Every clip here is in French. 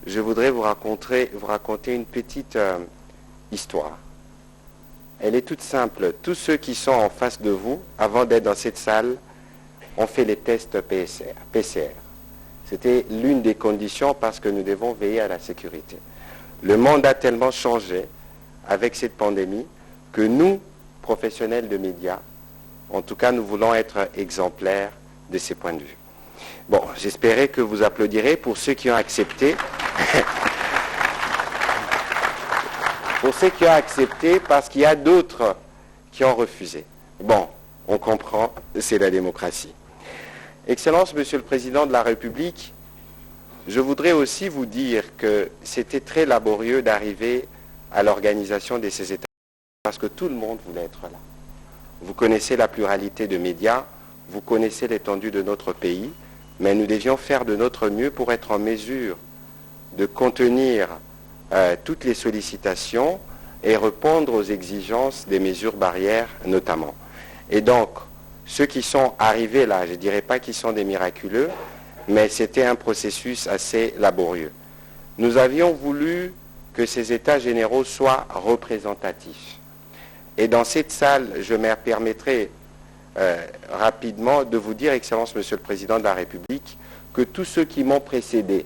je voudrais vous raconter une petite histoire. Elle est toute simple. Tous ceux qui sont en face de vous, avant d'être dans cette salle, ont fait les tests PCR. C'était l'une des conditions parce que nous devons veiller à la sécurité. Le monde a tellement changé avec cette pandémie que nous, professionnels de médias, en tout cas, nous voulons être exemplaires de ces points de vue. Bon, j'espérais que vous applaudirez pour ceux qui ont accepté. Pour ceux qui ont accepté, parce qu'il y a d'autres qui ont refusé. Bon, on comprend, c'est la démocratie. Excellence, Monsieur le Président de la République, je voudrais aussi vous dire que c'était très laborieux d'arriver à l'organisation de ces états parce que tout le monde voulait être là. Vous connaissez la pluralité de médias, vous connaissez l'étendue de notre pays, mais nous devions faire de notre mieux pour être en mesure de contenir toutes les sollicitations et répondre aux exigences des mesures barrières notamment. Et donc, ceux qui sont arrivés là, je ne dirais pas qu'ils sont des miraculeux, mais c'était un processus assez laborieux. Nous avions voulu que ces états généraux soient représentatifs. Et dans cette salle, je me permettrai rapidement de vous dire, Excellence, Monsieur le Président de la République, que tous ceux qui m'ont précédé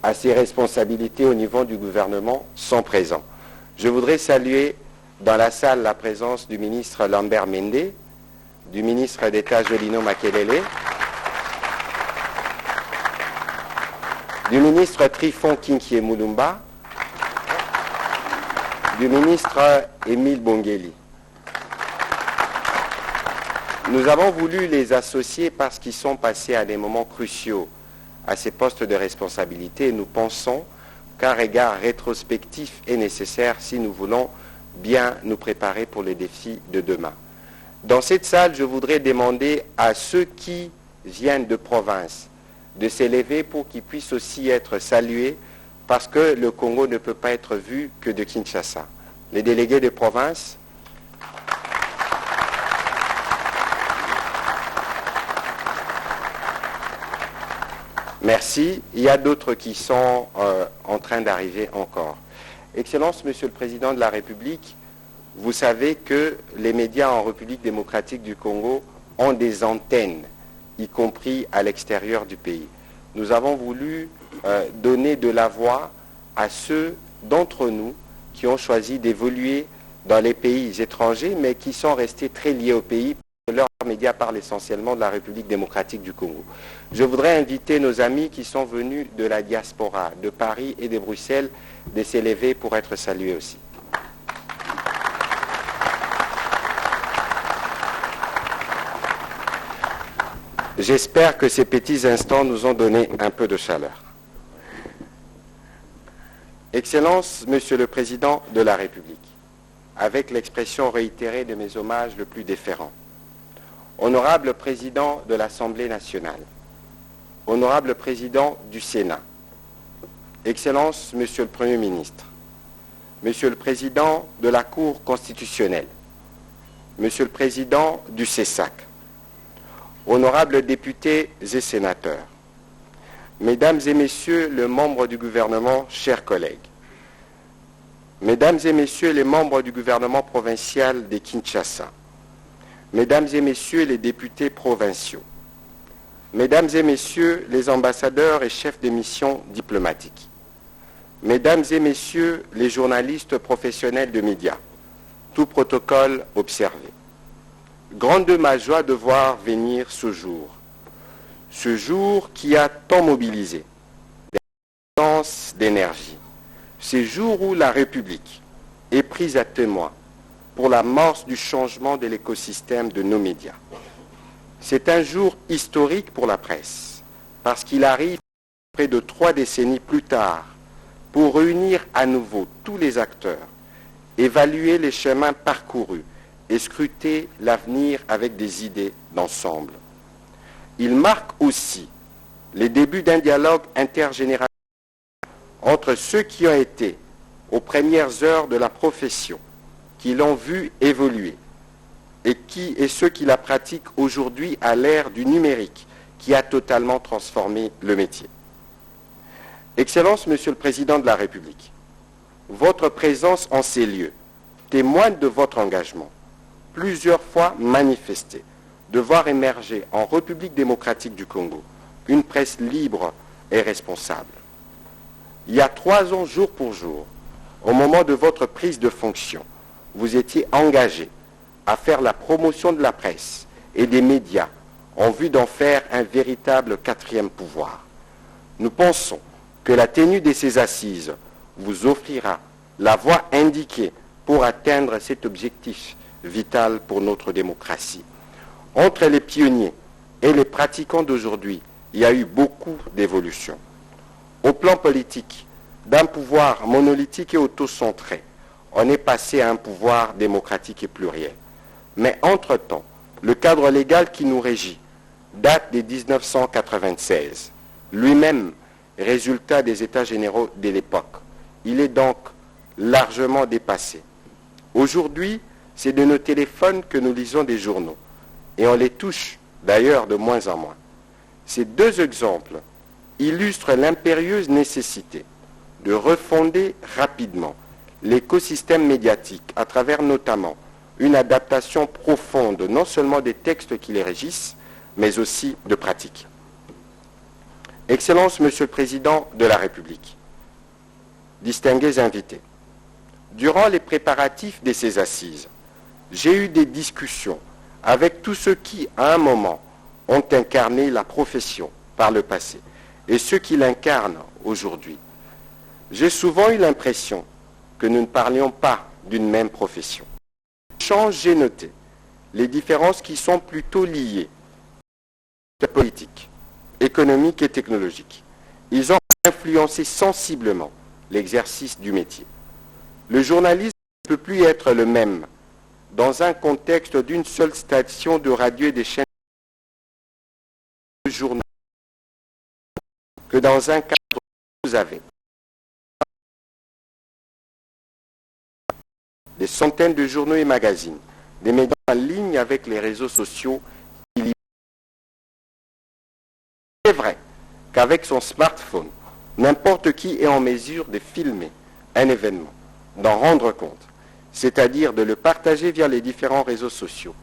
à ces responsabilités au niveau du gouvernement sont présents. Je voudrais saluer dans la salle la présence du ministre Lambert Mende, du ministre d'État Jolino Makelele, du ministre Trifon Kinkie Moulumba, du ministre Émile Bongeli. Nous avons voulu les associer parce qu'ils sont passés à des moments cruciaux à ces postes de responsabilité et nous pensons qu'un regard rétrospectif est nécessaire si nous voulons bien nous préparer pour les défis de demain. Dans cette salle, je voudrais demander à ceux qui viennent de province de s'élever pour qu'ils puissent aussi être salués parce que le Congo ne peut pas être vu que de Kinshasa. Les délégués de province. Merci. Il y a d'autres qui sont en train d'arriver encore. Excellence, Monsieur le Président de la République, vous savez que les médias en République démocratique du Congo ont des antennes, y compris à l'extérieur du pays. Nous avons voulu donner de la voix à ceux d'entre nous qui ont choisi d'évoluer dans les pays étrangers, mais qui sont restés très liés au pays. Leurs médias parlent essentiellement de la République démocratique du Congo. Je voudrais inviter nos amis qui sont venus de la diaspora, de Paris et de Bruxelles, de s'élever pour être salués aussi. J'espère que ces petits instants nous ont donné un peu de chaleur. Excellence, Monsieur le Président de la République, avec l'expression réitérée de mes hommages le plus déférents, Honorable Président de l'Assemblée nationale, Honorable Président du Sénat, Excellence, Monsieur le Premier ministre, Monsieur le Président de la Cour constitutionnelle, Monsieur le Président du CESAC, Honorables députés et sénateurs, Mesdames et Messieurs les membres du gouvernement, chers collègues, Mesdames et Messieurs les membres du gouvernement provincial de Kinshasa, Mesdames et Messieurs les députés provinciaux, Mesdames et Messieurs les ambassadeurs et chefs de mission diplomatiques, Mesdames et Messieurs les journalistes professionnels de médias, tout protocole observé. Grande de ma joie de voir venir ce jour qui a tant mobilisé d'énergie, ce jour où la République est prise à témoin pour l'amorce du changement de l'écosystème de nos médias. C'est un jour historique pour la presse, parce qu'il arrive près de 3 décennies plus tard pour réunir à nouveau tous les acteurs, évaluer les chemins parcourus et scruter l'avenir avec des idées d'ensemble. Il marque aussi les débuts d'un dialogue intergénérationnel entre ceux qui ont été aux premières heures de la profession, qui l'ont vu évoluer, et ceux qui la pratiquent aujourd'hui à l'ère du numérique, qui a totalement transformé le métier. Excellence, Monsieur le Président de la République, votre présence en ces lieux témoigne de votre engagement, plusieurs fois manifesté, de voir émerger en République démocratique du Congo une presse libre et responsable. Il y a 3 ans, jour pour jour, au moment de votre prise de fonction, vous étiez engagé à faire la promotion de la presse et des médias en vue d'en faire un véritable 4e pouvoir. Nous pensons que la tenue de ces assises vous offrira la voie indiquée pour atteindre cet objectif vital pour notre démocratie. Entre les pionniers et les pratiquants d'aujourd'hui, il y a eu beaucoup d'évolutions. Au plan politique, d'un pouvoir monolithique et autocentré, on est passé à un pouvoir démocratique et pluriel. Mais entre-temps, le cadre légal qui nous régit date de 1996, lui-même résultat des États généraux de l'époque. Il est donc largement dépassé. Aujourd'hui, c'est de nos téléphones que nous lisons des journaux, et on les touche d'ailleurs de moins en moins. Ces 2 exemples illustrent l'impérieuse nécessité de refonder rapidement l'écosystème médiatique à travers notamment une adaptation profonde non seulement des textes qui les régissent, mais aussi de pratiques. Excellence, Monsieur le Président de la République, distingués invités, durant les préparatifs de ces assises, j'ai eu des discussions avec tous ceux qui, à un moment, ont incarné la profession par le passé et ceux qui l'incarnent aujourd'hui. J'ai souvent eu l'impression que nous ne parlions pas d'une même profession. J'ai noté les différences qui sont plutôt liées à la politique, économique et technologique. Ils ont influencé sensiblement l'exercice du métier. Le journalisme ne peut plus être le même dans un contexte d'une seule station de radio et des chaînes de journaux que dans un cadre que vous avez. Des centaines de journaux et magazines, des médias en ligne avec les réseaux sociaux. C'est vrai qu'avec son smartphone, n'importe qui est en mesure de filmer un événement, d'en rendre compte, c'est-à-dire de le partager via les différents réseaux sociaux.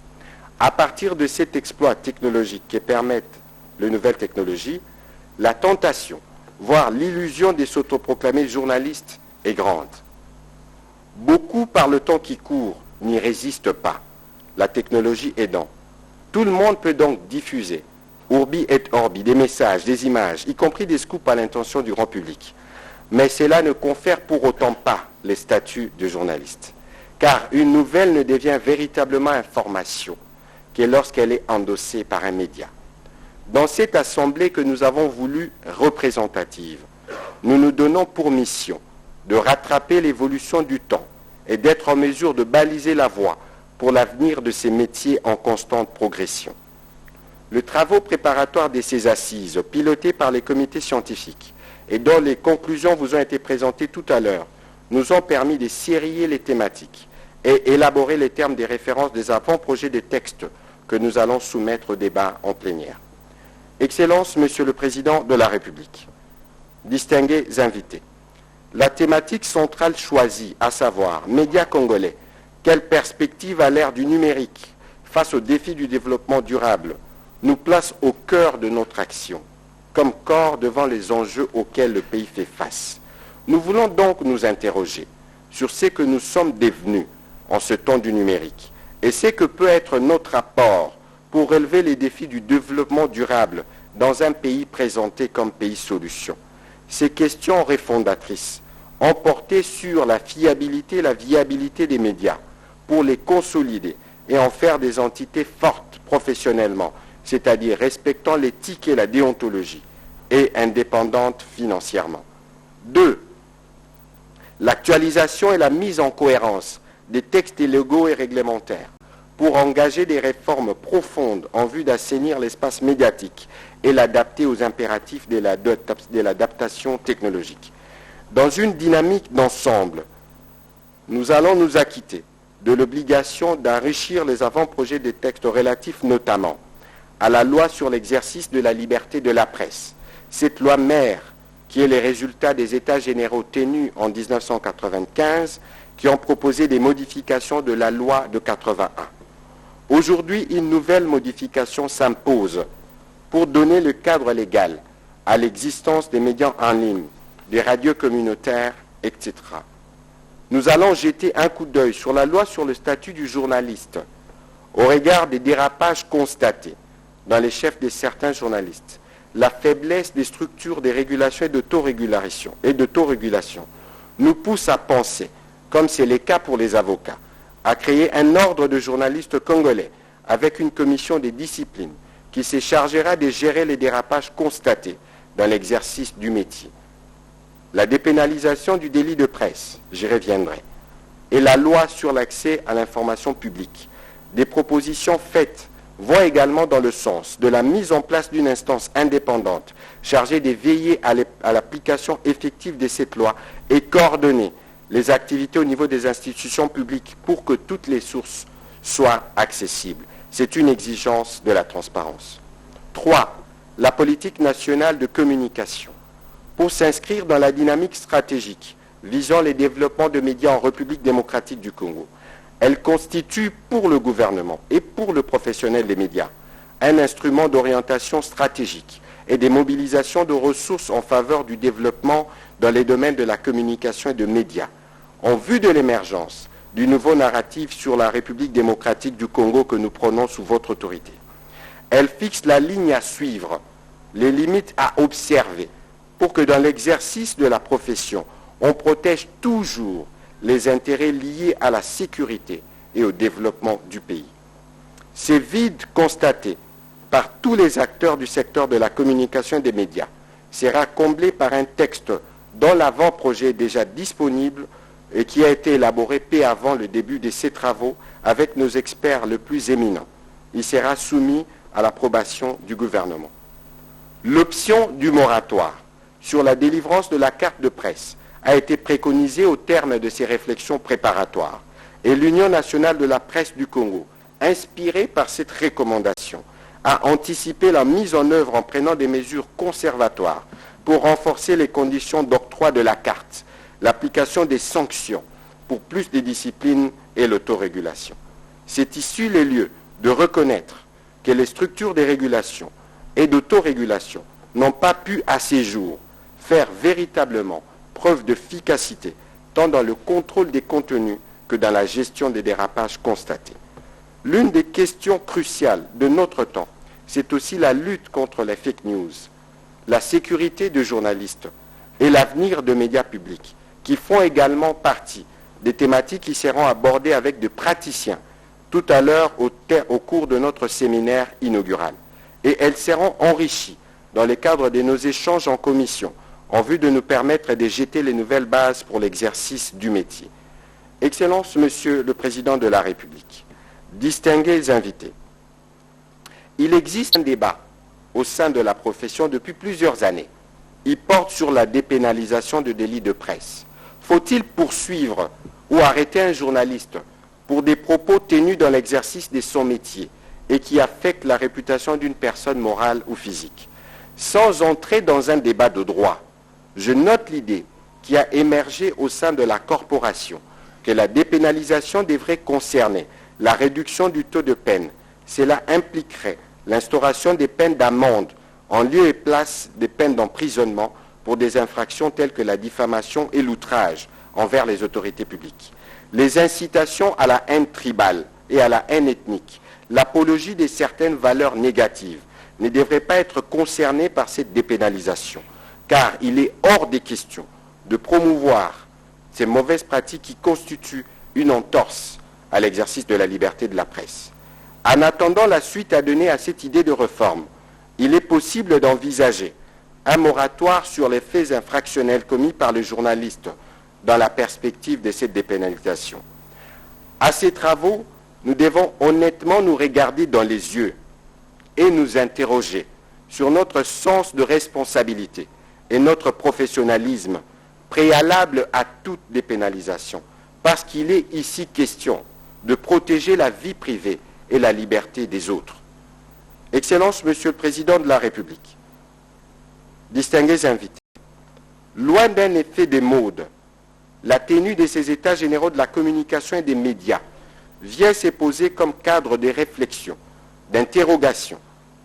À partir de cet exploit technologique qui permettent les nouvelles technologies, la tentation, voire l'illusion de s'autoproclamer journaliste est grande. Beaucoup, par le temps qui court, n'y résistent pas, la technologie aidant. Tout le monde peut donc diffuser, urbi et orbi, des messages, des images, y compris des scoops à l'intention du grand public. Mais cela ne confère pour autant pas les statuts de journaliste. Car une nouvelle ne devient véritablement information que lorsqu'elle est endossée par un média. Dans cette assemblée que nous avons voulu représentative, nous nous donnons pour mission de rattraper l'évolution du temps et d'être en mesure de baliser la voie pour l'avenir de ces métiers en constante progression. Les travaux préparatoires de ces assises, pilotés par les comités scientifiques et dont les conclusions vous ont été présentées tout à l'heure, nous ont permis de sérier les thématiques et élaborer les termes des références des avant-projets de textes que nous allons soumettre au débat en plénière. Excellence, Monsieur le Président de la République, distingués invités, la thématique centrale choisie, à savoir médias congolais, quelle perspective à l'ère du numérique face aux défis du développement durable, nous place au cœur de notre action, comme corps devant les enjeux auxquels le pays fait face. Nous voulons donc nous interroger sur ce que nous sommes devenus en ce temps du numérique et ce que peut être notre apport pour relever les défis du développement durable dans un pays présenté comme pays solution. Ces questions refondatrices ont porté sur la fiabilité et la viabilité des médias pour les consolider et en faire des entités fortes professionnellement, c'est-à-dire respectant l'éthique et la déontologie, et indépendantes financièrement. 2. L'actualisation et la mise en cohérence des textes légaux et réglementaires pour engager des réformes profondes en vue d'assainir l'espace médiatique et l'adapter aux impératifs de l'adaptation technologique. Dans une dynamique d'ensemble, nous allons nous acquitter de l'obligation d'enrichir les avant-projets des textes relatifs notamment à la loi sur l'exercice de la liberté de la presse, cette loi mère qui est les résultats des États généraux tenus en 1995, qui ont proposé des modifications de la loi de 81. Aujourd'hui, une nouvelle modification s'impose pour donner le cadre légal à l'existence des médias en ligne, des radios communautaires, etc. Nous allons jeter un coup d'œil sur la loi sur le statut du journaliste au regard des dérapages constatés dans les chefs de certains journalistes, la faiblesse des structures de régulation et d'autorégulation nous pousse à penser, comme c'est le cas pour les avocats, à créer un ordre de journalistes congolais avec une commission des disciplines qui se chargera de gérer les dérapages constatés dans l'exercice du métier. La dépénalisation du délit de presse, j'y reviendrai, et la loi sur l'accès à l'information publique. Des propositions faites vont également dans le sens de la mise en place d'une instance indépendante chargée de veiller à l'application effective de cette loi et coordonner les activités au niveau des institutions publiques pour que toutes les sources soient accessibles. C'est une exigence de la transparence. 3. La politique nationale de communication. Pour s'inscrire dans la dynamique stratégique visant les développements de médias en République démocratique du Congo, elle constitue pour le gouvernement et pour le professionnel des médias un instrument d'orientation stratégique et des mobilisations de ressources en faveur du développement dans les domaines de la communication et de médias, en vue de l'émergence du nouveau narratif sur la République démocratique du Congo que nous prenons sous votre autorité. Elle fixe la ligne à suivre, les limites à observer, pour que dans l'exercice de la profession, on protège toujours les intérêts liés à la sécurité et au développement du pays. Ces vides constatés par tous les acteurs du secteur de la communication et des médias sera comblé par un texte dont l'avant-projet est déjà disponible et qui a été élaboré peu avant le début de ces travaux avec nos experts les plus éminents. Il sera soumis à l'approbation du gouvernement. L'option du moratoire sur la délivrance de la carte de presse a été préconisée au terme de ces réflexions préparatoires. Et l'Union nationale de la presse du Congo, inspirée par cette recommandation, a anticipé la mise en œuvre en prenant des mesures conservatoires pour renforcer les conditions d'octroi de la carte, l'application des sanctions pour plus de discipline et l'autorégulation. C'est ici le lieu de reconnaître que les structures de régulation et d'autorégulation n'ont pas pu à ces jours faire véritablement preuve d'efficacité tant dans le contrôle des contenus que dans la gestion des dérapages constatés. L'une des questions cruciales de notre temps, c'est aussi la lutte contre les fake news, la sécurité des journalistes et l'avenir de médias publics, qui font également partie des thématiques qui seront abordées avec des praticiens tout à l'heure au cours de notre séminaire inaugural. Et elles seront enrichies dans le cadre de nos échanges en commission, en vue de nous permettre de jeter les nouvelles bases pour l'exercice du métier. Excellence, Monsieur le Président de la République, distingués invités, il existe un débat au sein de la profession depuis plusieurs années. Il porte sur la dépénalisation de délits de presse. Faut-il poursuivre ou arrêter un journaliste pour des propos tenus dans l'exercice de son métier et qui affectent la réputation d'une personne morale ou physique? Sans entrer dans un débat de droit, je note l'idée qui a émergé au sein de la corporation que la dépénalisation devrait concerner la réduction du taux de peine. Cela impliquerait l'instauration des peines d'amende en lieu et place des peines d'emprisonnement pour des infractions telles que la diffamation et l'outrage envers les autorités publiques. Les incitations à la haine tribale et à la haine ethnique, l'apologie de certaines valeurs négatives ne devraient pas être concernées par cette dépénalisation, car il est hors des questions de promouvoir ces mauvaises pratiques qui constituent une entorse à l'exercice de la liberté de la presse. En attendant la suite à donner à cette idée de réforme, il est possible d'envisager un moratoire sur les faits infractionnels commis par le journaliste dans la perspective de cette dépénalisation. À ces travaux, nous devons honnêtement nous regarder dans les yeux et nous interroger sur notre sens de responsabilité et notre professionnalisme préalable à toute dépénalisation, parce qu'il est ici question de protéger la vie privée et la liberté des autres. Excellence, Monsieur le Président de la République, distingués invités, Loin d'un effet des modes, la tenue de ces états généraux de la communication et des médias vient se poser comme cadre de réflexion, d'interrogation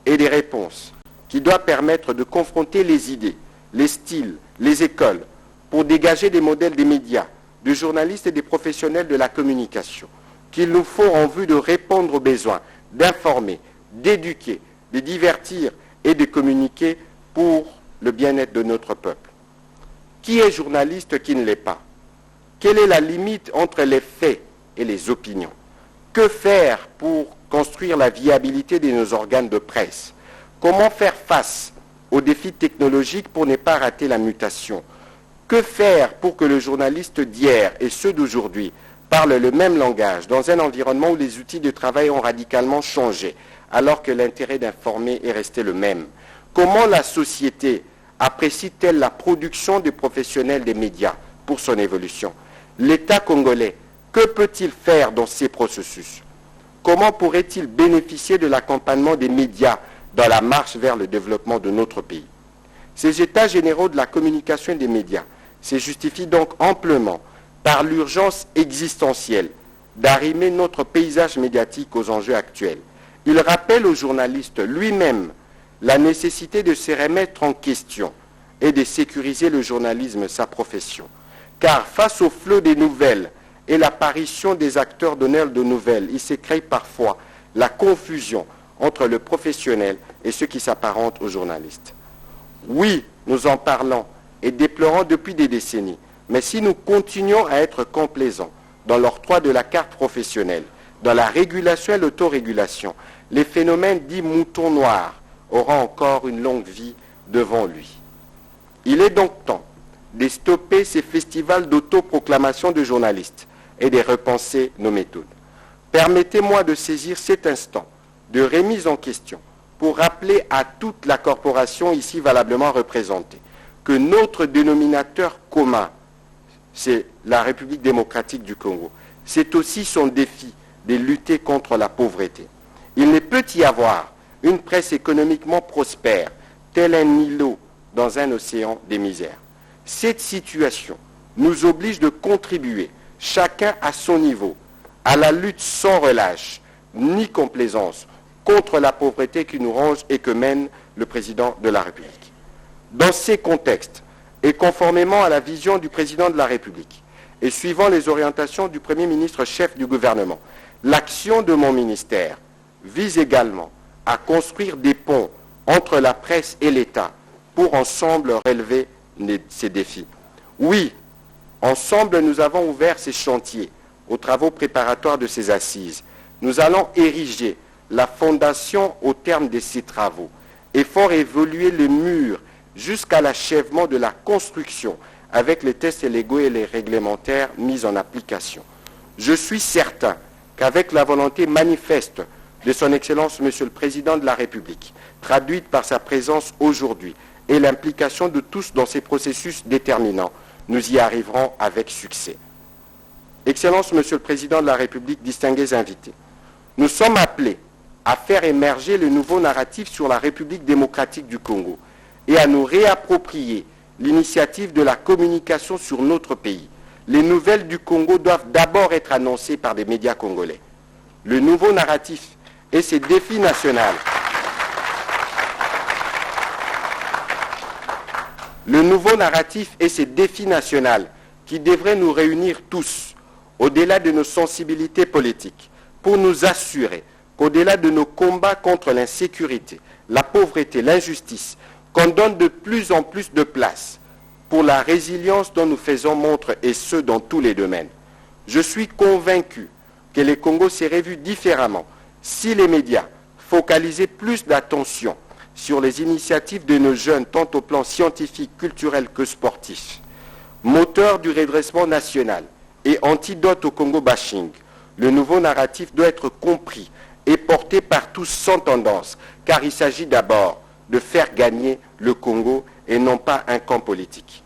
et des réponses qui doit permettre de confronter les idées, les styles, les écoles, pour dégager des modèles des médias, de journalistes et des professionnels de la communication, qu'il nous faut en vue de répondre aux besoins, d'informer, d'éduquer, de divertir et de communiquer pour le bien-être de notre peuple. Qui est journaliste, qui ne l'est pas? Quelle est la limite entre les faits et les opinions? Que faire pour construire la viabilité de nos organes de presse? Comment faire face aux défis technologiques pour ne pas rater la mutation? Que faire pour que le journaliste d'hier et ceux d'aujourd'hui parlent le même langage dans un environnement où les outils de travail ont radicalement changé, alors que l'intérêt d'informer est resté le même? Comment la société apprécie-t-elle la production des professionnels des médias pour son évolution? L'État congolais, que peut-il faire dans ces processus? Comment pourrait-il bénéficier de l'accompagnement des médias dans la marche vers le développement de notre pays? Ces états généraux de la communication et des médias se justifient donc amplement par l'urgence existentielle d'arrimer notre paysage médiatique aux enjeux actuels. Il rappelle au journaliste lui-même la nécessité de se remettre en question et de sécuriser le journalisme, sa profession. Car face au flot des nouvelles et l'apparition des acteurs donneurs de nouvelles, il se crée parfois la confusion entre le professionnel et ceux qui s'apparentent aux journalistes. Oui, nous en parlons et déplorons depuis des décennies, mais si nous continuons à être complaisants dans l'octroi de la carte professionnelle, dans la régulation et l'autorégulation, les phénomènes dits moutons noirs auront encore une longue vie devant lui. Il est donc temps de stopper ces festivals d'autoproclamation de journalistes et de repenser nos méthodes. Permettez-moi de saisir cet instant de remise en question pour rappeler à toute la corporation ici valablement représentée que notre dénominateur commun, c'est la République démocratique du Congo. C'est aussi son défi de lutter contre la pauvreté. Il ne peut y avoir une presse économiquement prospère, tel un îlot dans un océan des misères. Cette situation nous oblige de contribuer, chacun à son niveau, à la lutte sans relâche, ni complaisance, contre la pauvreté qui nous ronge et que mène le président de la République. Dans ces contextes, et conformément à la vision du président de la République, et suivant les orientations du Premier ministre chef du gouvernement, l'action de mon ministère vise également à construire des ponts entre la presse et l'État pour ensemble relever ces défis. Oui, ensemble nous avons ouvert ces chantiers aux travaux préparatoires de ces assises. Nous allons ériger la fondation au terme de ces travaux et faire évoluer les murs jusqu'à l'achèvement de la construction avec les tests légaux et les réglementaires mis en application. Je suis certain qu'avec la volonté manifeste de son Excellence Monsieur le Président de la République, traduite par sa présence aujourd'hui, et l'implication de tous dans ces processus déterminants, nous y arriverons avec succès. Excellence Monsieur le Président de la République, distingués invités, nous sommes appelés à faire émerger le nouveau narratif sur la République démocratique du Congo et à nous réapproprier l'initiative de la communication sur notre pays. Les nouvelles du Congo doivent d'abord être annoncées par des médias congolais. Le nouveau narratif et ses défis nationaux. Le nouveau narratif et ses défis nationaux qui devraient nous réunir tous, au-delà de nos sensibilités politiques, pour nous assurer qu'au-delà de nos combats contre l'insécurité, la pauvreté, l'injustice, qu'on donne de plus en plus de place pour la résilience dont nous faisons montre, et ce, dans tous les domaines. Je suis convaincu que le Congo serait vu différemment si les médias focalisaient plus d'attention sur les initiatives de nos jeunes, tant au plan scientifique, culturel que sportif. Moteur du redressement national et antidote au Congo bashing, le nouveau narratif doit être compris et porté par tous sans tendance, car il s'agit d'abord de faire gagner le Congo et non pas un camp politique.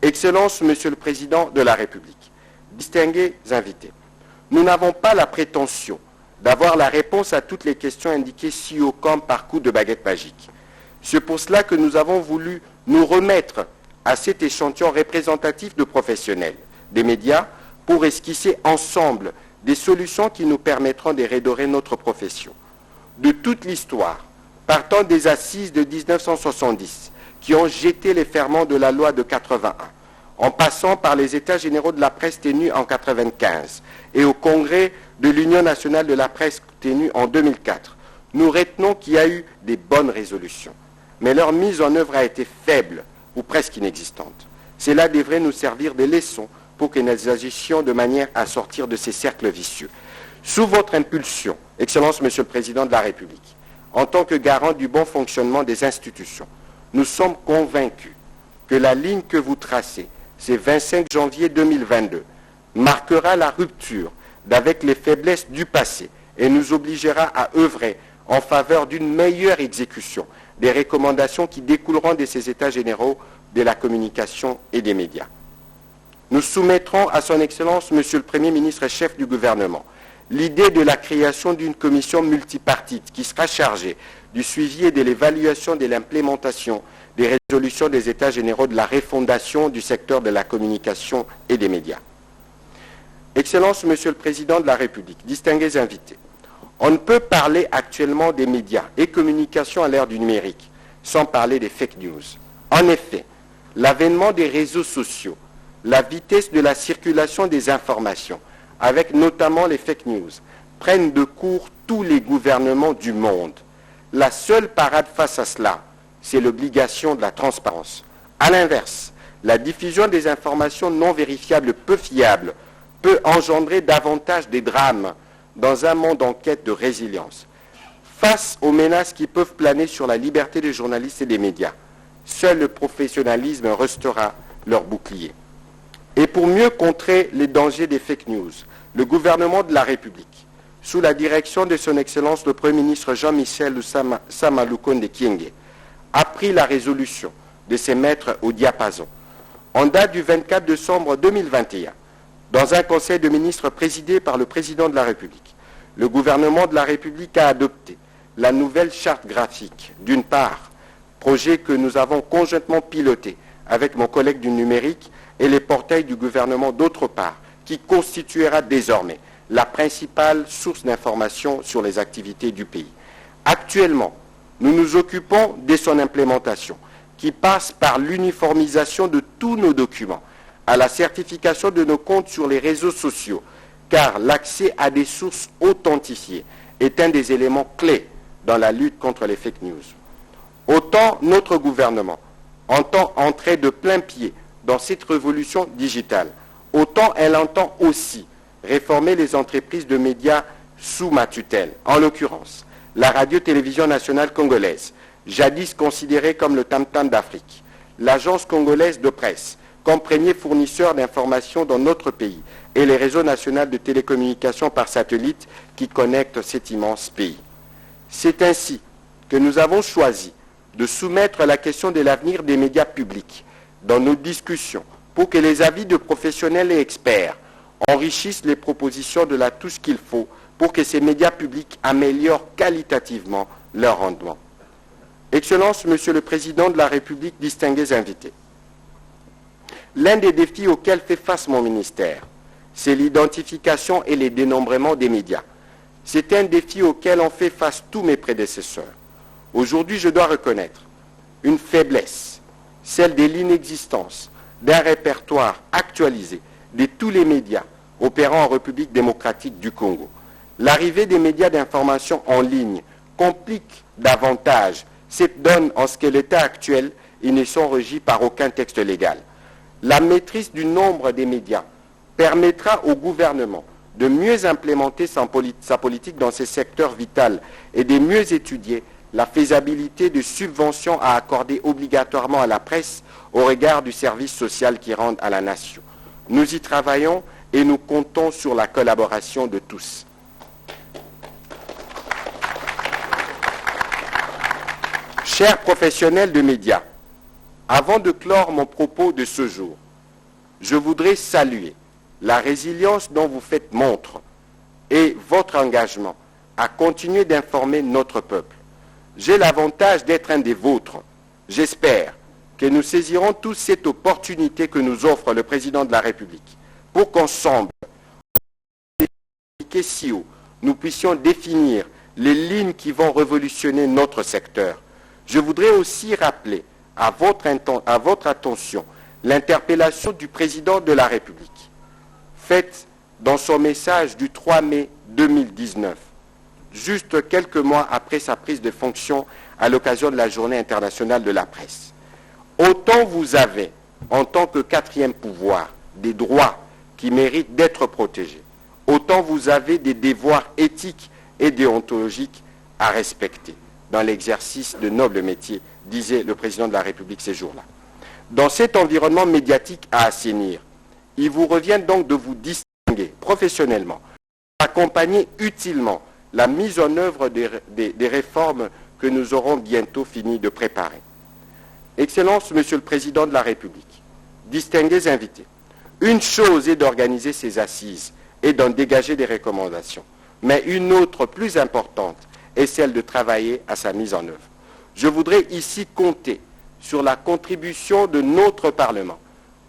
Excellence, Monsieur le Président de la République, distingués invités, nous n'avons pas la prétention d'avoir la réponse à toutes les questions indiquées si haut comme par coup de baguette magique. C'est pour cela que nous avons voulu nous remettre à cet échantillon représentatif de professionnels des médias pour esquisser ensemble des solutions qui nous permettront de redorer notre profession. De toute l'histoire, partant des assises de 1970, qui ont jeté les ferments de la loi de 81, en passant par les États généraux de la presse tenus en 95 et au Congrès de l'Union nationale de la presse tenu en 2004, nous retenons qu'il y a eu des bonnes résolutions, mais leur mise en œuvre a été faible ou presque inexistante. Cela devrait nous servir de leçon pour que nous agissions de manière à sortir de ces cercles vicieux. Sous votre impulsion, Excellence Monsieur le Président de la République, en tant que garant du bon fonctionnement des institutions, nous sommes convaincus que la ligne que vous tracez, c'est 25 janvier 2022, marquera la rupture d'avec les faiblesses du passé et nous obligera à œuvrer en faveur d'une meilleure exécution des recommandations qui découleront de ces États généraux de la communication et des médias. Nous soumettrons à son Excellence, Monsieur le Premier ministre et chef du gouvernement, l'idée de la création d'une commission multipartite qui sera chargée du suivi et de l'évaluation de l'implémentation des résolutions des États généraux de la refondation du secteur de la communication et des médias. Excellence, Monsieur le Président de la République, distingués invités, on ne peut parler actuellement des médias et communications à l'ère du numérique sans parler des fake news. En effet, l'avènement des réseaux sociaux, la vitesse de la circulation des informations, avec notamment les fake news, prennent de court tous les gouvernements du monde. La seule parade face à cela, c'est l'obligation de la transparence. A l'inverse, la diffusion des informations non vérifiables, peu fiables, peut engendrer davantage des drames dans un monde en quête de résilience. Face aux menaces qui peuvent planer sur la liberté des journalistes et des médias, seul le professionnalisme restera leur bouclier. Et pour mieux contrer les dangers des fake news, le gouvernement de la République, sous la direction de son Excellence le Premier ministre Jean-Michel Sama Lukonde Kyenge, a pris la résolution de se mettre au diapason. En date du 24 décembre 2021, dans un conseil de ministres présidé par le président de la République, le gouvernement de la République a adopté la nouvelle charte graphique, d'une part, projet que nous avons conjointement piloté avec mon collègue du numérique et les portails du gouvernement d'autre part, qui constituera désormais la principale source d'information sur les activités du pays. Actuellement, nous nous occupons de son implémentation, qui passe par l'uniformisation de tous nos documents, à la certification de nos comptes sur les réseaux sociaux, car l'accès à des sources authentifiées est un des éléments clés dans la lutte contre les fake news. Autant notre gouvernement entend entrer de plein pied dans cette révolution digitale, autant elle entend aussi réformer les entreprises de médias sous ma tutelle, en l'occurrence la radio-télévision nationale congolaise, jadis considérée comme le tam-tam d'Afrique, l'agence congolaise de presse, comme premier fournisseur d'informations dans notre pays, et les réseaux nationaux de télécommunications par satellite qui connectent cet immense pays. C'est ainsi que nous avons choisi de soumettre la question de l'avenir des médias publics dans nos discussions pour que les avis de professionnels et experts enrichissent les propositions de tout ce qu'il faut pour que ces médias publics améliorent qualitativement leur rendement. Excellence, Monsieur le Président de la République, distingués invités, l'un des défis auxquels fait face mon ministère, c'est l'identification et le dénombrement des médias. C'est un défi auquel ont fait face tous mes prédécesseurs. Aujourd'hui, je dois reconnaître une faiblesse, celle de l'inexistence d'un répertoire actualisé de tous les médias opérant en République démocratique du Congo. L'arrivée des médias d'information en ligne complique davantage cette donne en ce que l'état actuel, ils ne sont régis par aucun texte légal. La maîtrise du nombre des médias permettra au gouvernement de mieux implémenter sa politique dans ces secteurs vitaux et de mieux étudier la faisabilité de subventions à accorder obligatoirement à la presse au regard du service social qu'ils rendent à la nation. Nous y travaillons et nous comptons sur la collaboration de tous. Chers professionnels de médias, avant de clore mon propos de ce jour, je voudrais saluer la résilience dont vous faites montre et votre engagement à continuer d'informer notre peuple. J'ai l'avantage d'être un des vôtres. J'espère que nous saisirons tous cette opportunité que nous offre le président de la République pour qu'ensemble, nous puissions définir les lignes qui vont révolutionner notre secteur. Je voudrais aussi rappeler à votre attention l'interpellation du président de la République, faite dans son message du 3 mai 2019, juste quelques mois après sa prise de fonction à l'occasion de la Journée internationale de la presse. Autant vous avez, en tant que quatrième pouvoir, des droits qui méritent d'être protégés, autant vous avez des devoirs éthiques et déontologiques à respecter dans l'exercice de nobles métiers, disait le président de la République ces jours-là. Dans cet environnement médiatique à assainir, il vous revient donc de vous distinguer professionnellement, accompagner utilement la mise en œuvre des réformes que nous aurons bientôt fini de préparer. Excellence, Monsieur le Président de la République, distingués invités, une chose est d'organiser ces assises et d'en dégager des recommandations, mais une autre plus importante est celle de travailler à sa mise en œuvre. Je voudrais ici compter sur la contribution de notre Parlement,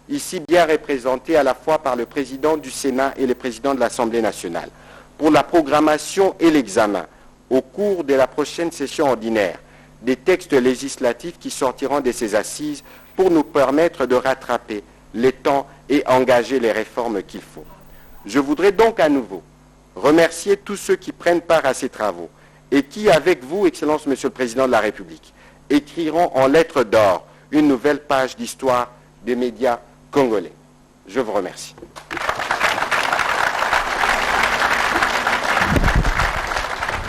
ici bien représenté à la fois par le président du Sénat et le président de l'Assemblée nationale, pour la programmation et l'examen, au cours de la prochaine session ordinaire, des textes législatifs qui sortiront de ces assises pour nous permettre de rattraper les temps et engager les réformes qu'il faut. Je voudrais donc à nouveau remercier tous ceux qui prennent part à ces travaux et qui, avec vous, Excellence, Monsieur le Président de la République, écriront en lettres d'or une nouvelle page d'histoire des médias congolais. Je vous remercie.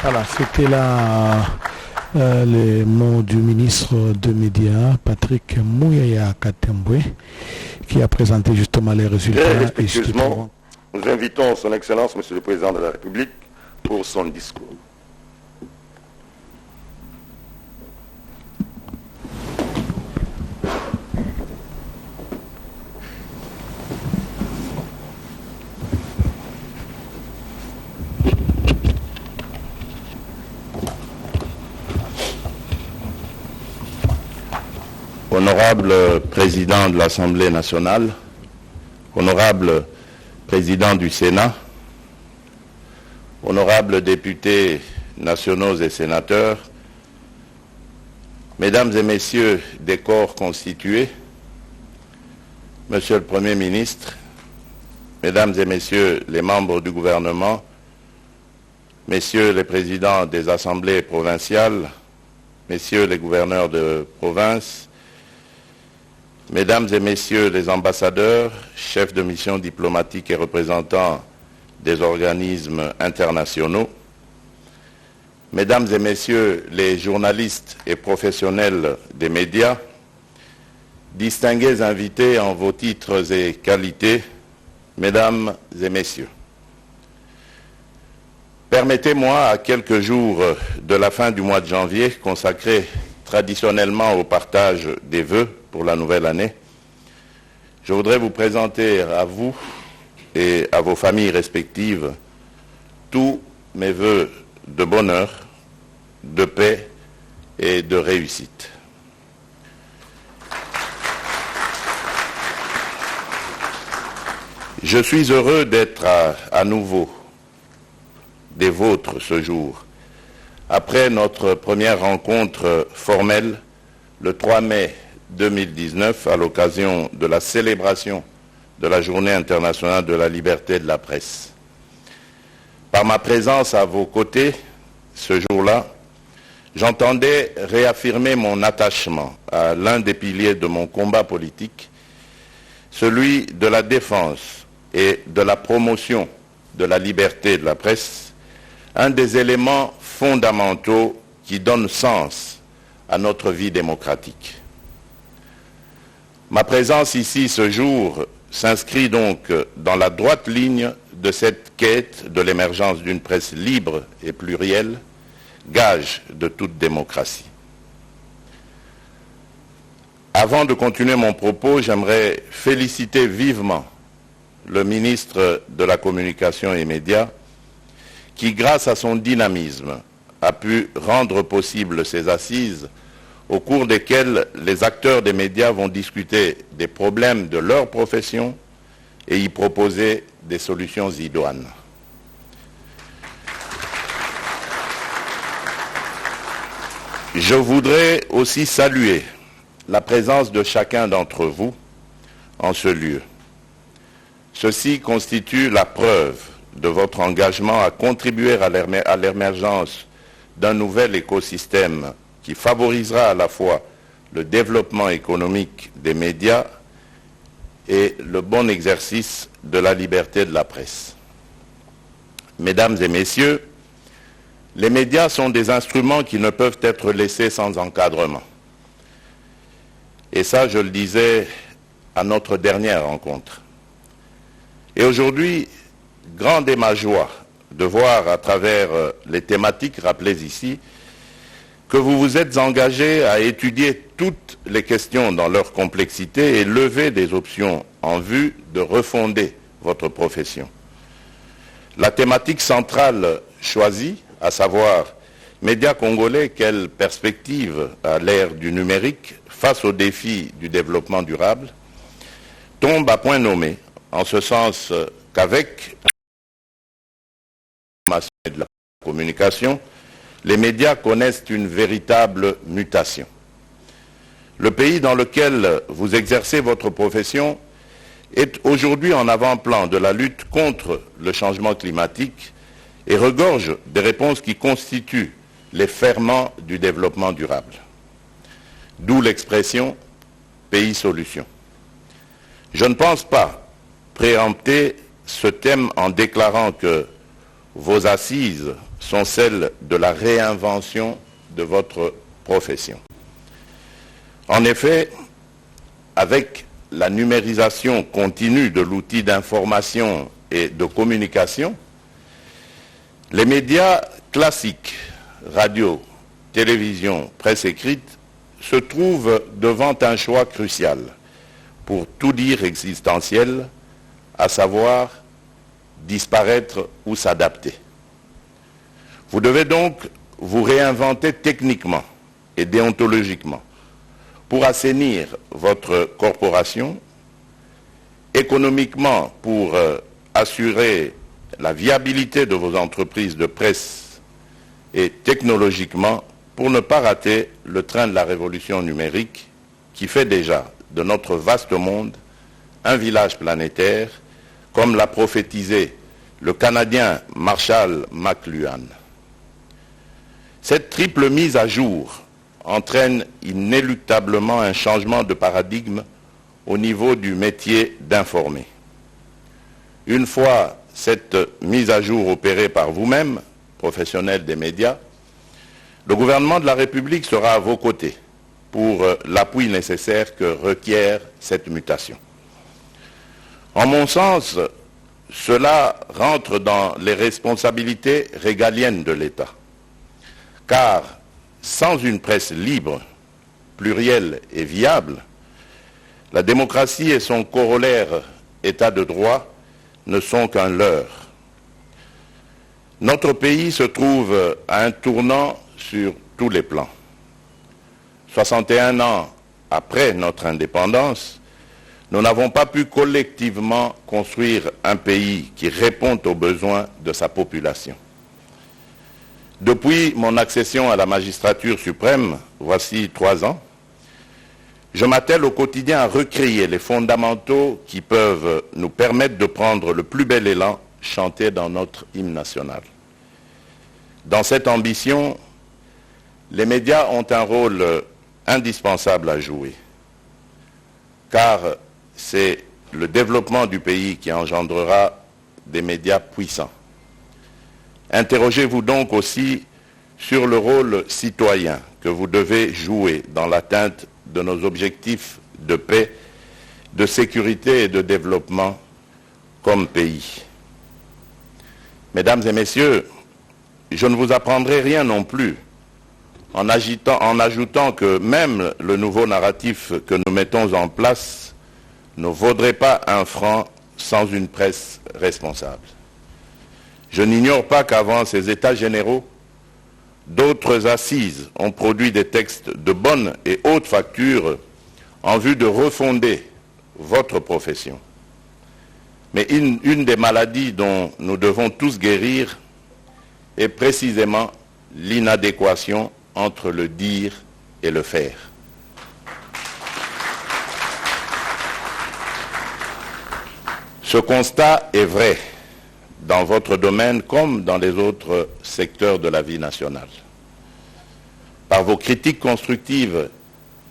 Voilà, c'était là les mots du ministre des Médias, Patrick Mouyaya Katembwe, qui a présenté justement les résultats. Très respectueusement, nous invitons son Excellence, Monsieur le Président de la République, pour son discours. Honorable Président de l'Assemblée nationale, honorable Président du Sénat, honorables députés nationaux et sénateurs, Mesdames et Messieurs des corps constitués, Monsieur le Premier ministre, Mesdames et Messieurs les membres du gouvernement, Messieurs les présidents des assemblées provinciales, Messieurs les gouverneurs de province, Mesdames et Messieurs les ambassadeurs, chefs de mission diplomatique et représentants des organismes internationaux, Mesdames et Messieurs les journalistes et professionnels des médias, distingués invités en vos titres et qualités, Mesdames et Messieurs. Permettez-moi, à quelques jours de la fin du mois de janvier, consacré traditionnellement au partage des vœux pour la nouvelle année, je voudrais vous présenter à vous et à vos familles respectives tous mes vœux de bonheur, de paix et de réussite. Je suis heureux d'être à nouveau des vôtres ce jour, après notre première rencontre formelle le 3 mai 2019 à l'occasion de la célébration de la Journée internationale de la liberté de la presse. Par ma présence à vos côtés ce jour-là, j'entendais réaffirmer mon attachement à l'un des piliers de mon combat politique, celui de la défense et de la promotion de la liberté de la presse, un des éléments fondamentaux qui donnent sens à notre vie démocratique. Ma présence ici ce jour s'inscrit donc dans la droite ligne de cette quête de l'émergence d'une presse libre et plurielle, gage de toute démocratie. Avant de continuer mon propos, j'aimerais féliciter vivement le ministre de la Communication et Médias qui, grâce à son dynamisme, a pu rendre possible ces assises au cours desquels les acteurs des médias vont discuter des problèmes de leur profession et y proposer des solutions idoines. Je voudrais aussi saluer la présence de chacun d'entre vous en ce lieu. Ceci constitue la preuve de votre engagement à contribuer à l'émergence d'un nouvel écosystème qui favorisera à la fois le développement économique des médias et le bon exercice de la liberté de la presse. Mesdames et messieurs, les médias sont des instruments qui ne peuvent être laissés sans encadrement. Et ça, je le disais à notre dernière rencontre. Et aujourd'hui, grande est ma joie de voir à travers les thématiques rappelées ici que vous vous êtes engagés à étudier toutes les questions dans leur complexité et lever des options en vue de refonder votre profession. La thématique centrale choisie, à savoir médias congolais, quelle perspective à l'ère du numérique face aux défis du développement durable, tombe à point nommé, en ce sens qu'avec l'information et de la communication, les médias connaissent une véritable mutation. Le pays dans lequel vous exercez votre profession est aujourd'hui en avant-plan de la lutte contre le changement climatique et regorge des réponses qui constituent les ferments du développement durable. D'où l'expression « pays solution ». Je ne pense pas préempter ce thème en déclarant que vos assises sont celles de la réinvention de votre profession. En effet, avec la numérisation continue de l'outil d'information et de communication, les médias classiques, radio, télévision, presse écrite, se trouvent devant un choix crucial, pour tout dire existentiel, à savoir disparaître ou s'adapter. Vous devez donc vous réinventer techniquement et déontologiquement pour assainir votre corporation, économiquement pour assurer la viabilité de vos entreprises de presse et technologiquement pour ne pas rater le train de la révolution numérique qui fait déjà de notre vaste monde un village planétaire, comme l'a prophétisé le Canadien Marshall McLuhan. Cette triple mise à jour entraîne inéluctablement un changement de paradigme au niveau du métier d'informer. Une fois cette mise à jour opérée par vous-même, professionnels des médias, le gouvernement de la République sera à vos côtés pour l'appui nécessaire que requiert cette mutation. En mon sens, cela rentre dans les responsabilités régaliennes de l'État. Car sans une presse libre, plurielle et viable, la démocratie et son corollaire État de droit ne sont qu'un leurre. Notre pays se trouve à un tournant sur tous les plans. 61 ans après notre indépendance, nous n'avons pas pu collectivement construire un pays qui répond aux besoins de sa population. Depuis mon accession à la magistrature suprême, voici 3 ans, je m'attelle au quotidien à recréer les fondamentaux qui peuvent nous permettre de prendre le plus bel élan chanté dans notre hymne national. Dans cette ambition, les médias ont un rôle indispensable à jouer, car c'est le développement du pays qui engendrera des médias puissants. Interrogez-vous donc aussi sur le rôle citoyen que vous devez jouer dans l'atteinte de nos objectifs de paix, de sécurité et de développement comme pays. Mesdames et messieurs, je ne vous apprendrai rien non plus en ajoutant que même le nouveau narratif que nous mettons en place ne vaudrait pas un franc sans une presse responsable. Je n'ignore pas qu'avant ces États généraux, D'autres assises ont produit des textes de bonne et haute facture en vue de refonder votre profession. Mais une des maladies dont nous devons tous guérir est précisément l'inadéquation entre le dire et le faire. Ce constat est vrai dans votre domaine comme dans les autres secteurs de la vie nationale. Par vos critiques constructives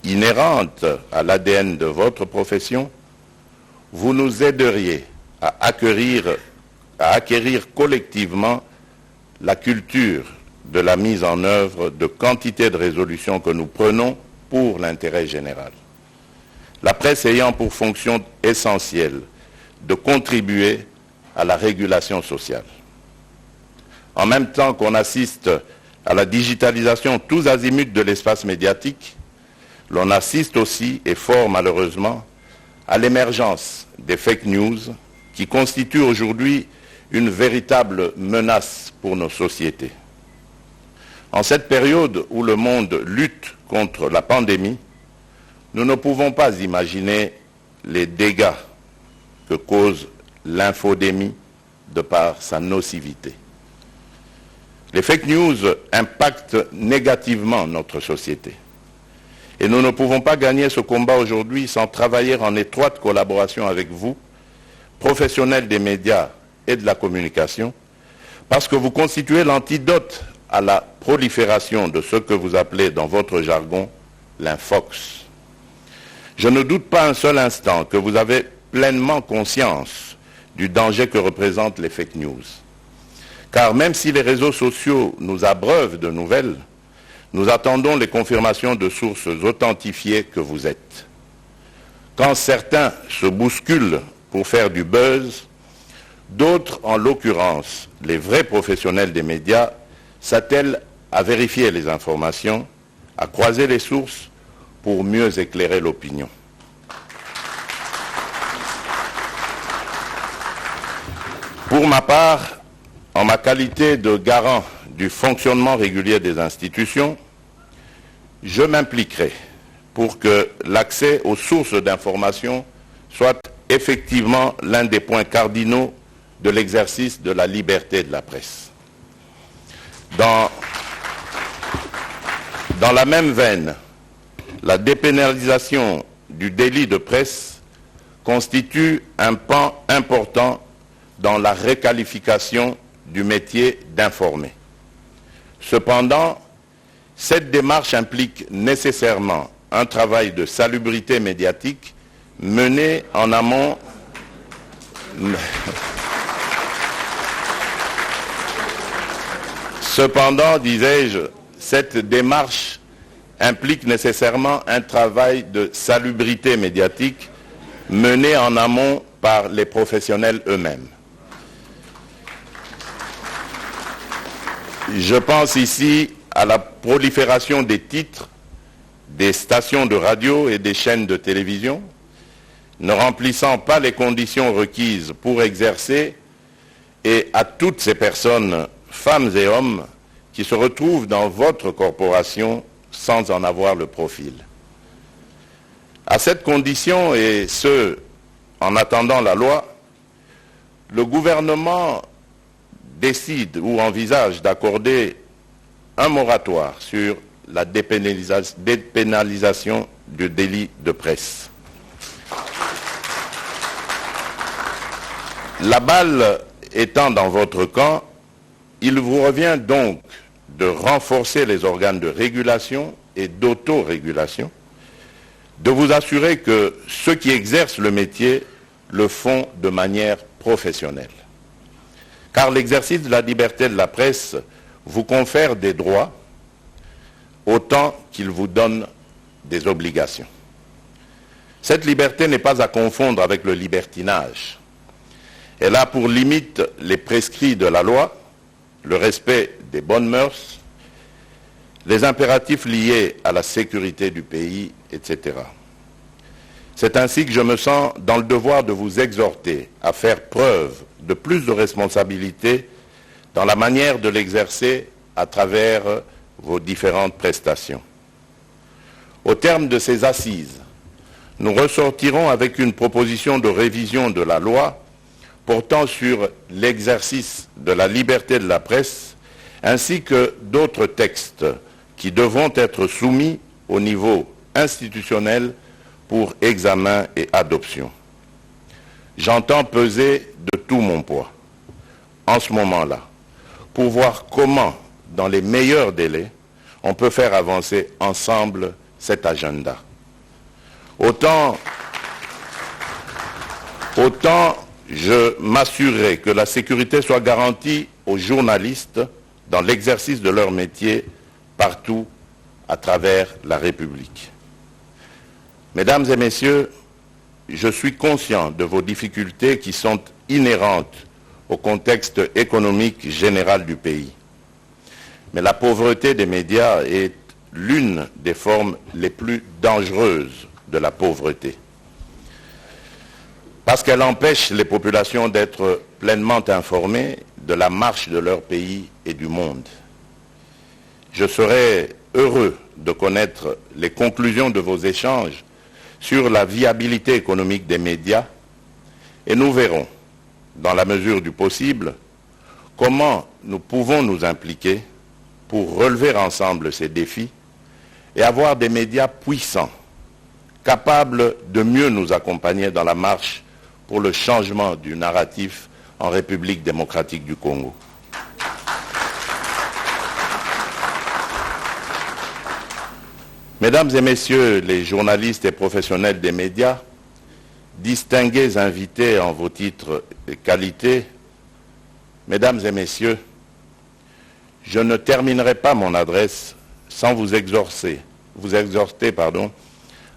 inhérentes à l'ADN de votre profession, vous nous aideriez à acquérir collectivement la culture de la mise en œuvre de quantité de résolutions que nous prenons pour l'intérêt général. La presse ayant pour fonction essentielle de contribuer à la régulation sociale. En même temps qu'on assiste à la digitalisation tous azimuts de l'espace médiatique, l'on assiste aussi, et fort malheureusement, à l'émergence des fake news qui constituent aujourd'hui une véritable menace pour nos sociétés. En cette période où le monde lutte contre la pandémie, nous ne pouvons pas imaginer les dégâts que cause l'infodémie de par sa nocivité. Les fake news impactent négativement notre société. Et nous ne pouvons pas gagner ce combat aujourd'hui sans travailler en étroite collaboration avec vous, professionnels des médias et de la communication, parce que vous constituez l'antidote à la prolifération de ce que vous appelez dans votre jargon l'infox. Je ne doute pas un seul instant que vous avez pleinement conscience du danger que représentent les fake news. Car même si les réseaux sociaux nous abreuvent de nouvelles, nous attendons les confirmations de sources authentifiées que vous êtes. Quand certains se bousculent pour faire du buzz, d'autres, en l'occurrence les vrais professionnels des médias, s'attellent à vérifier les informations, à croiser les sources pour mieux éclairer l'opinion. Pour ma part, en ma qualité de garant du fonctionnement régulier des institutions, je m'impliquerai pour que l'accès aux sources d'information soit effectivement l'un des points cardinaux de l'exercice de la liberté de la presse. Dans la même veine, la dépénalisation du délit de presse constitue un pan important dans la requalification du métier d'informer. Cependant, cette démarche implique nécessairement un travail de salubrité médiatique mené en amont. Cependant, disais-je, cette démarche implique nécessairement un travail de salubrité médiatique mené en amont par les professionnels eux-mêmes. Je pense ici à la prolifération des titres, des stations de radio et des chaînes de télévision, ne remplissant pas les conditions requises pour exercer, et à toutes ces personnes, femmes et hommes, qui se retrouvent dans votre corporation sans en avoir le profil. À cette condition, et ce, en attendant la loi, le gouvernement décide ou envisage d'accorder un moratoire sur la dépénalisation du délit de presse. La balle étant dans votre camp, il vous revient donc de renforcer les organes de régulation et d'autorégulation, de vous assurer que ceux qui exercent le métier le font de manière professionnelle. Car l'exercice de la liberté de la presse vous confère des droits autant qu'il vous donne des obligations. Cette liberté n'est pas à confondre avec le libertinage. Elle a pour limite les prescrits de la loi, le respect des bonnes mœurs, les impératifs liés à la sécurité du pays, etc. C'est ainsi que je me sens dans le devoir de vous exhorter à faire preuve de plus de responsabilité dans la manière de l'exercer à travers vos différentes prestations. Au terme de ces assises, nous ressortirons avec une proposition de révision de la loi portant sur l'exercice de la liberté de la presse, ainsi que d'autres textes qui devront être soumis au niveau institutionnel pour examen et adoption. J'entends peser de tout mon poids, en ce moment-là, pour voir comment, dans les meilleurs délais, on peut faire avancer ensemble cet agenda. Autant je m'assurerai que la sécurité soit garantie aux journalistes dans l'exercice de leur métier partout à travers la République. Mesdames et messieurs, je suis conscient de vos difficultés qui sont inhérentes au contexte économique général du pays. Mais la pauvreté des médias est l'une des formes les plus dangereuses de la pauvreté. Parce qu'elle empêche les populations d'être pleinement informées de la marche de leur pays et du monde. Je serais heureux de connaître les conclusions de vos échanges sur la viabilité économique des médias et nous verrons, dans la mesure du possible, comment nous pouvons nous impliquer pour relever ensemble ces défis et avoir des médias puissants, capables de mieux nous accompagner dans la marche pour le changement du narratif en République démocratique du Congo. Mesdames et messieurs les journalistes et professionnels des médias, distingués invités en vos titres et qualités, mesdames et messieurs, je ne terminerai pas mon adresse sans vous exhorter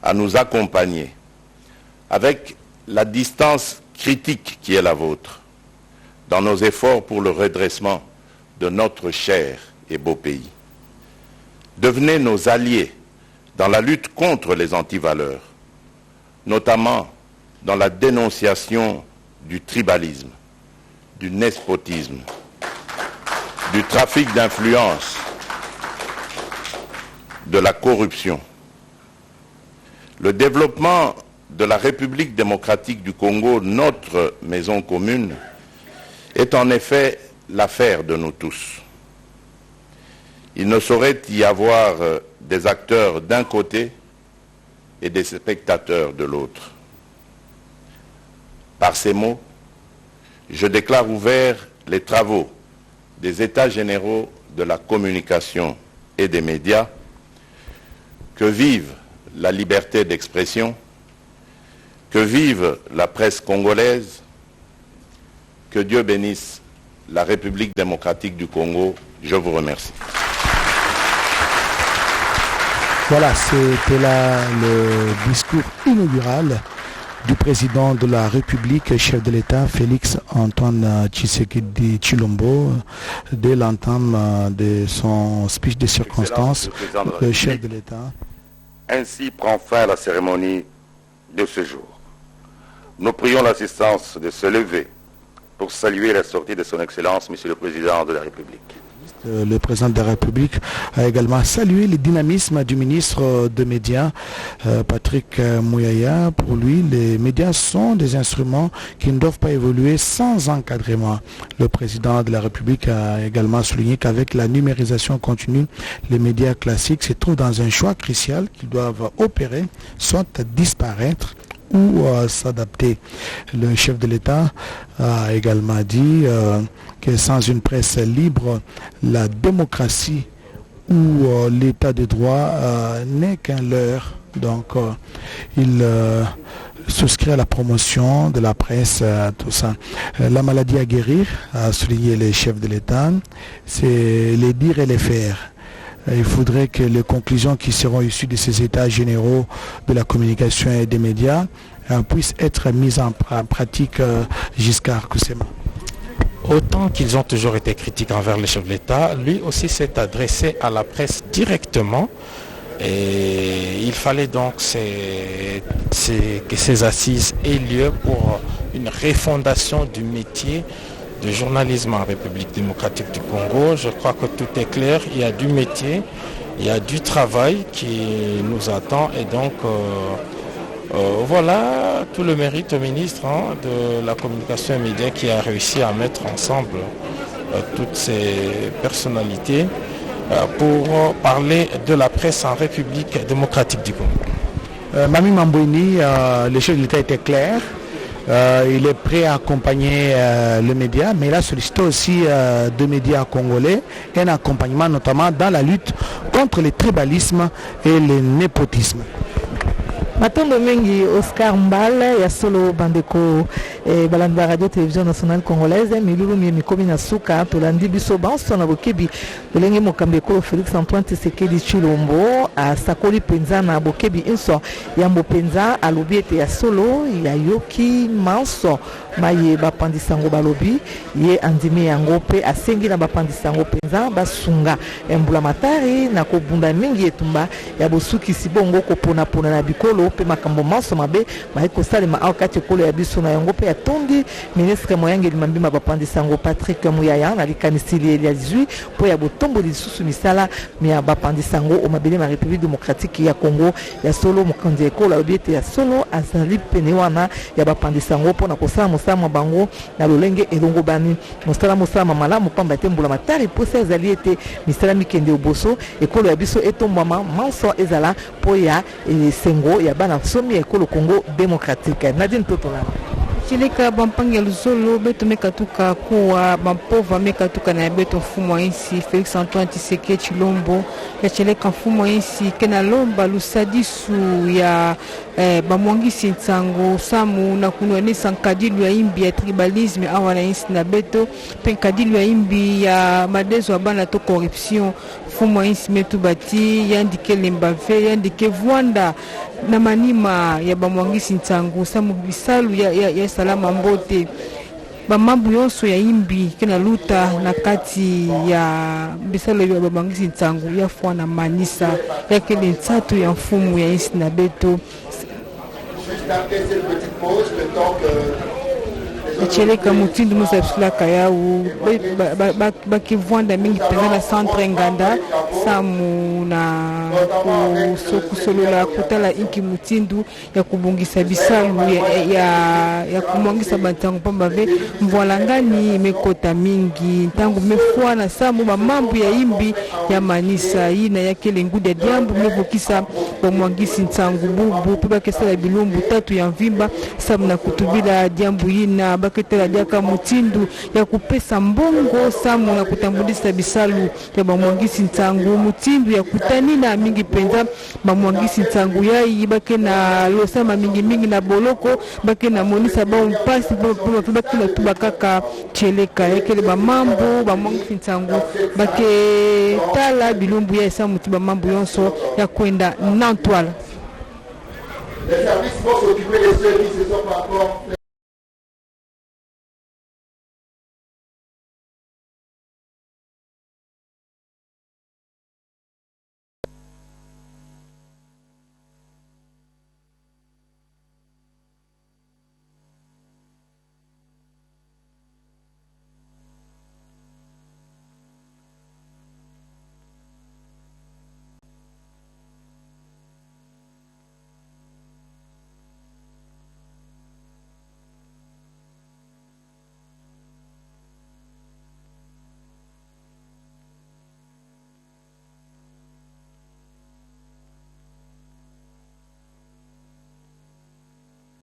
à nous accompagner avec la distance critique qui est la vôtre dans nos efforts pour le redressement de notre cher et beau pays. Devenez nos alliés dans la lutte contre les antivaleurs, notamment dans la dénonciation du tribalisme, du nespotisme, du trafic d'influence, de la corruption. Le développement de la République démocratique du Congo, notre maison commune, est en effet l'affaire de nous tous. Il ne saurait y avoir des acteurs d'un côté et des spectateurs de l'autre. Par ces mots, je déclare ouverts les travaux des États généraux de la communication et des médias. Que vive la liberté d'expression, que vive la presse congolaise, que Dieu bénisse la République démocratique du Congo. Je vous remercie. Voilà, c'était là le discours inaugural du président de la République, chef de l'État, Félix Antoine Tshisekedi Tshilombo. Dès l'entame de son speech de circonstance, le chef de l'État. Ainsi prend fin la cérémonie de ce jour. Nous prions l'assistance de se lever pour saluer la sortie de son Excellence, Monsieur le Président de la République. Le président de la République a également salué le dynamisme du ministre des Médias, Patrick Muyaya. Pour lui, les médias sont des instruments qui ne doivent pas évoluer sans encadrement. Le président de la République a également souligné qu'avec la numérisation continue, les médias classiques se trouvent dans un choix crucial qu'ils doivent opérer, soit disparaître ou s'adapter. Le chef de l'État a également dit que sans une presse libre, la démocratie ou l'état de droit n'est qu'un leurre. Donc il souscrit à la promotion de la presse, tout ça. La maladie à guérir, a souligné le chef de l'État, c'est les dire et les faire. Il faudrait que les conclusions qui seront issues de ces états généraux de la communication et des médias puissent être mises en pratique jusqu'à Kusema. Autant qu'ils ont toujours été critiques envers le chef de l'État, lui aussi s'est adressé à la presse directement. Et il fallait donc que ces assises aient lieu pour une refondation du métier de journalisme en République démocratique du Congo. Je crois que tout est clair, il y a du métier, il y a du travail qui nous attend et donc voilà tout le mérite au ministre de la communication et médias qui a réussi à mettre ensemble toutes ces personnalités pour parler de la presse en République démocratique du Congo. Mami Mambouini, le chef de l'État était clair. Il est prêt à accompagner le média, mais il a sollicité aussi deux médias congolais, un accompagnement notamment dans la lutte contre le tribalisme et le népotisme. Matondo mengi Oscar Mbale ya solo bandeko balanda radio télévision nationale congolaise milulu mikomi na suka tolandi biso banso na bokebi lolenge mokambe ko Félix Antoine Tshisekedi Tshilombo a sakoli penza na bokebi inso ya mopenza alobi ete ya solo ya yoki manso maye bapandisango balobi ye andimi yango pe asengi na bapandisango penza basunga embula matari na kobunda mingi etumba ya bosuki sibongo kopona pona na bikolo pe makambo manso mabe baiko salema akati kolo ya biso na yango pe atondi ministre moyange limambima bapandisango Patrick Muyaya na likanisili ya 18 po ya botombo lisusu misala ya bapandisango o mabele ma République démocratique ya Congo ya solo mokonzi ekolo alobi ya solo azali pene wana ya bapandisango pona kosala mosala bango na lolenge elongo bani mosala malamu pamba te mbula matari po se azali ete misala mikende oboso ekolo ya biso etombama manso ezala po ya sengo ya bana somi ekolo Congo démocratique. Nadine Totona Chileka bampange luzolo beto mekatuka kuwa bampova mekatuka na beto mfumo insi Félix Antoine Tshisekedi Tshilombo ya cheleka mfumo insi kena lomba lusadisu ya bamwangisi nsango samu na kunwanisa nkadilu ya imbi ya tribalisme awa na insi na beto pe nkadilu ya imbi ya madezo wa bana to corruption mfumo insi metu bati yandike lembave yandike vuanda na manima ya bamwangisi nsango samu bisalu ya salama mbote bamambu yonso ya imbi kena luta na kati ya bisalo ya bamwangisi nsango ya fwa na manisa ya kele ntsatu ya mfumu ya insi na beto Cheleka mutindu musapsulaka yau bakivwanda mingi penza na centre nganda samu na kusolola kutala inki mutindu ya kubungisa bisalu ya kumwangisa bantango pambave mvwalangani mekota mingi ntangu mefwana samu mamambu ya imbi ya manisa ina ya kele ngude diambu mevokisa bamwangisi ntangu bubu pe bakesala bilumbu tatu ya mvimba samu na kutubila diambu ina baketela diaka mutindu ya kupesa mbongo samu na kutambulisa bisalu ya bamwangisi ntangu mutindu ya kutanina mingi penza bamwangisi ntangu yai bake na losama mingi na boloko bake na monisa ba mpasi bake na tubakaka cheleka ekele bamambu bamwangisi ntangu bake tala bilumbu ya samu tiba mambu yonso ya kwenda Nantwala. Les services vont s'occuper des services, ce sont pas encore